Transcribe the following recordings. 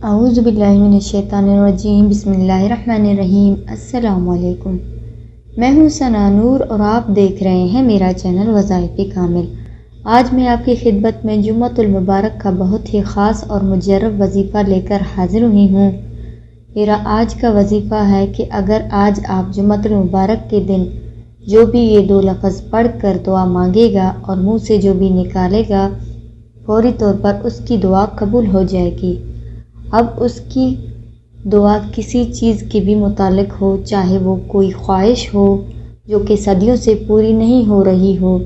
اعوذ باللہ من الشیطان الرجیم، بسم اللہ الرحمن الرحیم۔ السلام علیکم، میں ہوں ثنا نور اور آپ دیکھ رہے ہیں میرا چینل وظائف کامل۔ آج میں آپ کی خدمت میں جمعۃ المبارک کا بہت ہی خاص اور مجرب وظیفہ لے کر حاضر ہوئی ہوں۔ میرا آج کا وظیفہ ہے کہ اگر آج آپ جمعۃ المبارک کے دن جو بھی یہ 2 لفظ پڑھ کر دعا مانگے گا اور منہ سے جو بھی نکالے گا، فوری طور پر اس کی دعا قبول ہو جائے گی۔ اب اس کی دعا کسی چیز کے بھی متعلق ہو، چاہے وہ کوئی خواہش ہو جو کہ صدیوں سے پوری نہیں ہو رہی ہو،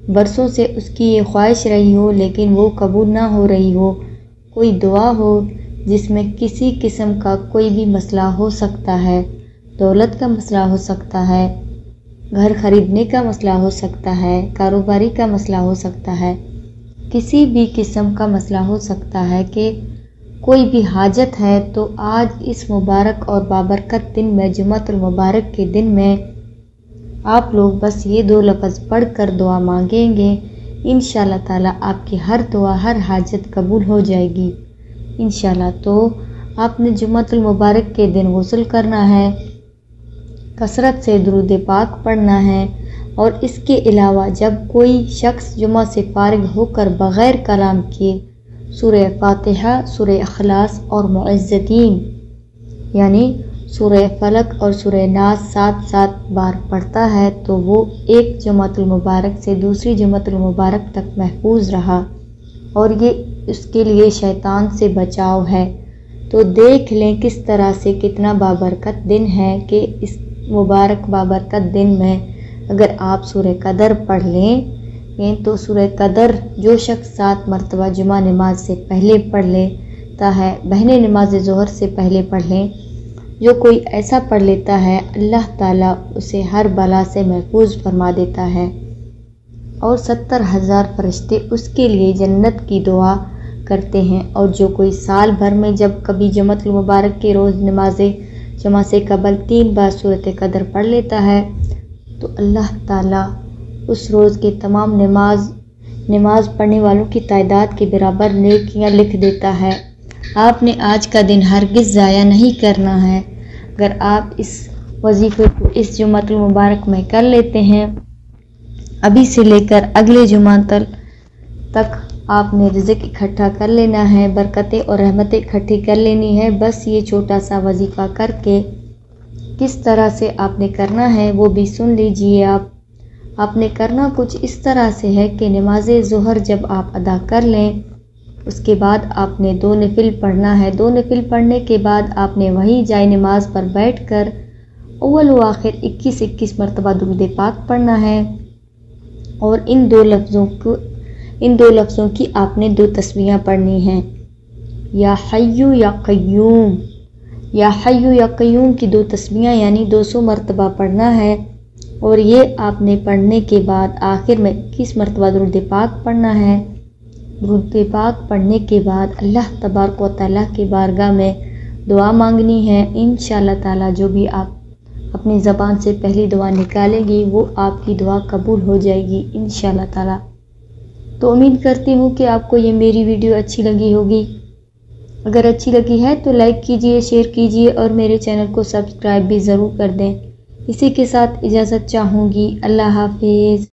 برسوں سے اس کی یہ خواہش رہی ہو لیکن وہ قبول نہ ہو رہی ہو، کوئی دعا ہو جس میں کسی قسم کا کوئی بھی مسئلہ ہو سکتا ہے، دولت کا مسئلہ ہو سکتا ہے، گھر خریدنے کا مسئلہ ہو سکتا ہے، کاروباری کا مسئلہ ہو سکتا ہے، کسی بھی قسم کا مسئلہ ہو سکتا ہے کہ کوئی بھی حاجت ہے، تو آج اس مبارک اور بابرکت دن میں، جمعۃ المبارک کے دن میں آپ لوگ بس یہ 2 لفظ پڑھ کر دعا مانگیں گے، انشاءاللہ تعالیٰ آپ کی ہر دعا، ہر حاجت قبول ہو جائے گی انشاءاللہ۔ تو آپ نے جمعۃ المبارک کے دن غسل کرنا ہے، کثرت سے درود پاک پڑھنا ہے، اور اس کے علاوہ جب کوئی شخص جمعہ سے فارغ ہو کر بغیر کلام کیے سورہ فاتحہ، سورہ اخلاص اور معوذتین یعنی سورہ فلق اور سورہ ناس 7 بار پڑھتا ہے تو وہ ایک جمعۃ المبارک سے دوسری جمعۃ المبارک تک محفوظ رہا، اور یہ اس کے لیے شیطان سے بچاؤ ہے۔ تو دیکھ لیں کس طرح سے کتنا بابرکت دن ہے کہ اس مبارک بابرکت دن میں اگر آپ سورہ قدر پڑھ لیں تو سورہ قدر جو شخص 7 مرتبہ جمعہ نماز سے پہلے پڑھ لیتا ہے، بہنیں نماز ظہر سے پہلے پڑھ لیں، جو کوئی ایسا پڑھ لیتا ہے اللہ تعالیٰ اسے ہر بلا سے محفوظ فرما دیتا ہے، اور 70,000 فرشتے اس کے لیے جنت کی دعا کرتے ہیں۔ اور جو کوئی سال بھر میں جب کبھی جمعۃ المبارک کے روز نماز جمعہ سے قبل 3 بار سورۃ قدر پڑھ لیتا ہے تو اللہ تعالیٰ اس روز کے تمام نماز پڑھنے والوں کی تعداد کے برابر نیکیاں لکھ دیتا ہے۔ آپ نے آج کا دن ہرگز ضائع نہیں کرنا ہے۔ اگر آپ اس وظیفے کو اس جمعۃ المبارک میں کر لیتے ہیں، ابھی سے لے کر اگلے جمعہ تک آپ نے رزق اکٹھا کر لینا ہے، برکتیں اور رحمتیں اکٹھی کر لینی ہے۔ بس یہ چھوٹا سا وظیفہ کر کے کس طرح سے آپ نے کرنا ہے وہ بھی سن لیجئے۔ آپ نے کرنا کچھ اس طرح سے ہے کہ نماز ظہر جب آپ ادا کر لیں، اس کے بعد آپ نے 2 نفل پڑھنا ہے۔ 2 نفل پڑھنے کے بعد آپ نے وہیں جائے نماز پر بیٹھ کر اول و آخر 21 مرتبہ درود پاک پڑھنا ہے، اور ان دو لفظوں کی آپ نے 2 تسبیحاں پڑھنی ہیں، یا حیو یا قیوم۔ یا حیو یا قیوم کی 2 تسبیحاں یعنی 200 مرتبہ پڑھنا ہے، اور یہ آپ نے پڑھنے کے بعد آخر میں 21 مرتبہ درود پاک پڑھنا ہے۔ درود پاک پڑھنے کے بعد اللہ تبارک و تعالیٰ کی بارگاہ میں دعا مانگنی ہے۔ انشاءاللہ تعالیٰ جو بھی آپ اپنی زبان سے پہلی دعا نکالیں گی وہ آپ کی دعا قبول ہو جائے گی انشاءاللہ تعالیٰ۔ تو امید کرتی ہوں کہ آپ کو یہ میری ویڈیو اچھی لگی ہوگی۔ اگر اچھی لگی ہے تو لائک کیجئے، شیئر کیجئے، اور میرے چینل کو سبسکرائب بھی ضرور کر دیں۔ اسی کے ساتھ اجازت چاہوں گی۔ اللہ حافظ۔